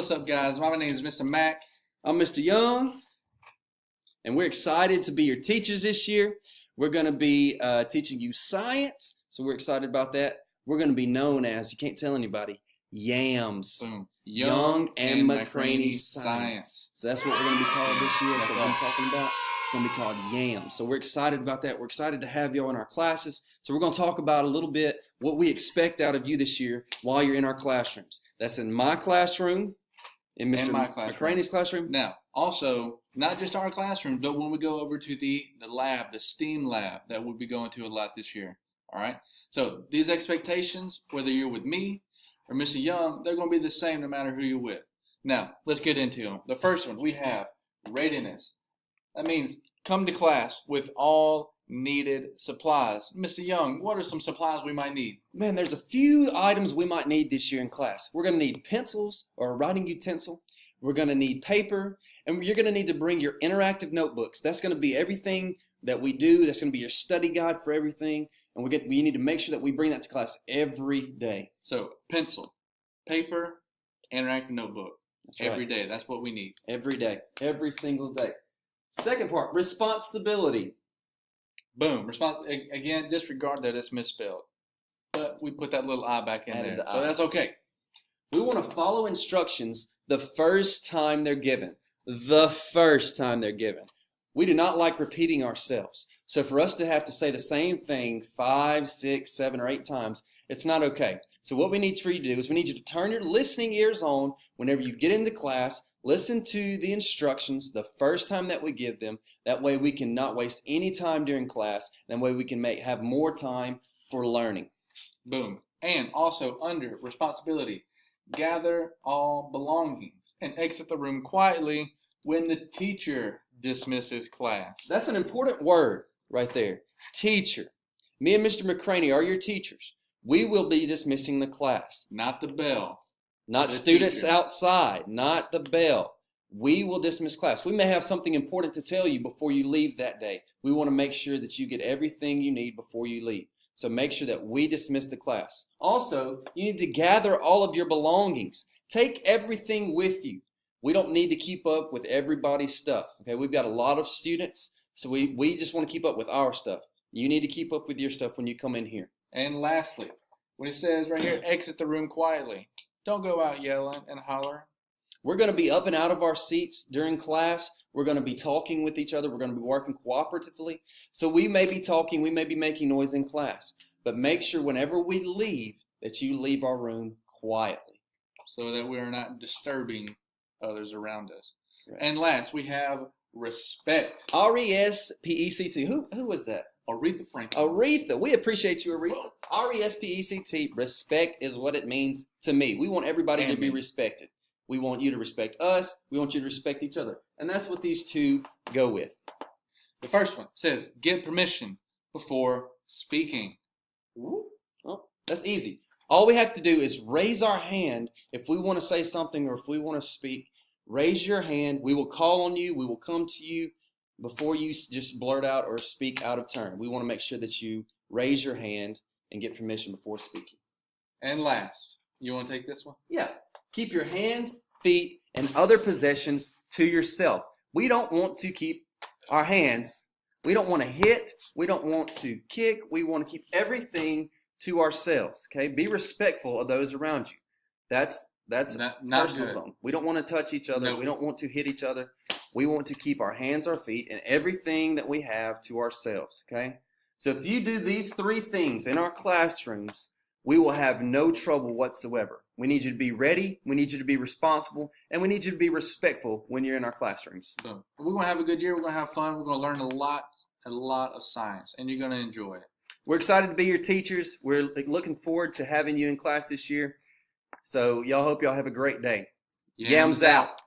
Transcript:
What's up, guys? My name is Mr. Mack. I'm Mr. Young, and we're excited to be your teachers this year. We're going to be teaching you science, so we're excited about that. We're going to be known as, you can't tell anybody, YAMS. Boom. Young and McCraney Science. So that's what we're going to be called this year. That's what I'm talking about. It's going to be called YAMS. So we're excited about that. We're excited to have y'all in our classes. So we're going to talk about a little bit what we expect out of you this year while you're in our classrooms. That's in my classroom, in Mr. McCraney's classroom. Now, also, not just our classroom, but when we go over to the lab, the STEAM lab that we'll be going to a lot this year. All right? So these expectations, whether you're with me or Mr. Young, they're going to be the same no matter who you're with. Now, let's get into them. The first one, we have readiness. That means come to class with all needed supplies. Mr. Young, what are some supplies we might need? Man, there's a few items we might need this year in class. We're going to need pencils or a writing utensil. We're going to need paper, and you're going to need to bring your interactive notebooks. That's going to be everything that we do. That's going to be your study guide for everything, and we need to make sure that we bring that to class every day. So, pencil, paper, interactive notebook. That's every day. That's what we need. Every day. Every single day. Second part, responsibility. Boom. Again, disregard that it's misspelled. But we put that little I back in there. So that's okay. We want to follow instructions the first time they're given. The first time they're given. We do not like repeating ourselves. So for us to have to say the same thing 5, 6, 7, or 8 times, it's not okay. So what we need for you to do is we need you to turn your listening ears on whenever you get into class. Listen to the instructions the first time that we give them. That way we can not waste any time during class. That way we can have more time for learning. Boom. And also under responsibility, gather all belongings and exit the room quietly when the teacher dismisses class. That's an important word right there. Teacher. Me and Mr. McCraney are your teachers. We will be dismissing the class. Not the bell. Not students outside, not the bell. We will dismiss class. We may have something important to tell you before you leave that day. We want to make sure that you get everything you need before you leave. So make sure that we dismiss the class. Also, you need to gather all of your belongings. Take everything with you. We don't need to keep up with everybody's stuff. Okay, we've got a lot of students, so we just want to keep up with our stuff. You need to keep up with your stuff when you come in here. And lastly, when it says right here, exit the room quietly. Don't go out yelling and hollering. We're going to be up and out of our seats during class. We're going to be talking with each other. We're going to be working cooperatively. So we may be talking, we may be making noise in class. But make sure whenever we leave that you leave our room quietly. So that we are not disturbing others around us. Right. And last, we have respect. R-E-S-P-E-C-T. Who was that? Aretha Franklin. Aretha. We appreciate you, Aretha. R-E-S-P-E-C-T. Respect is what it means to me. We want everybody to be respected. We want you to respect us. We want you to respect each other. And that's what these two go with. The first one says, get permission before speaking. Ooh. Oh, that's easy. All we have to do is raise our hand if we want to say something or if we want to speak. Raise your hand. We will call on you. We will come to you before you just blurt out or speak out of turn. We want to make sure that you raise your hand and get permission before speaking. And last, you want to take this one? Yeah. Keep your hands, feet, and other possessions to yourself. We don't want to keep our hands. We don't want to hit. We don't want to kick. We want to keep everything to ourselves. Okay? Be respectful of those around you. That's not personal zone. We don't want to touch each other. Nope. We don't want to hit each other. We want to keep our hands, our feet, and everything that we have to ourselves. Okay? So if you do these 3 things in our classrooms, we will have no trouble whatsoever. We need you to be ready, we need you to be responsible, and we need you to be respectful when you're in our classrooms. So we're going to have a good year. We're going to have fun. We're going to learn a lot of science, and you're going to enjoy it. We're excited to be your teachers. We're looking forward to having you in class this year. So y'all hope y'all have a great day. Yams out.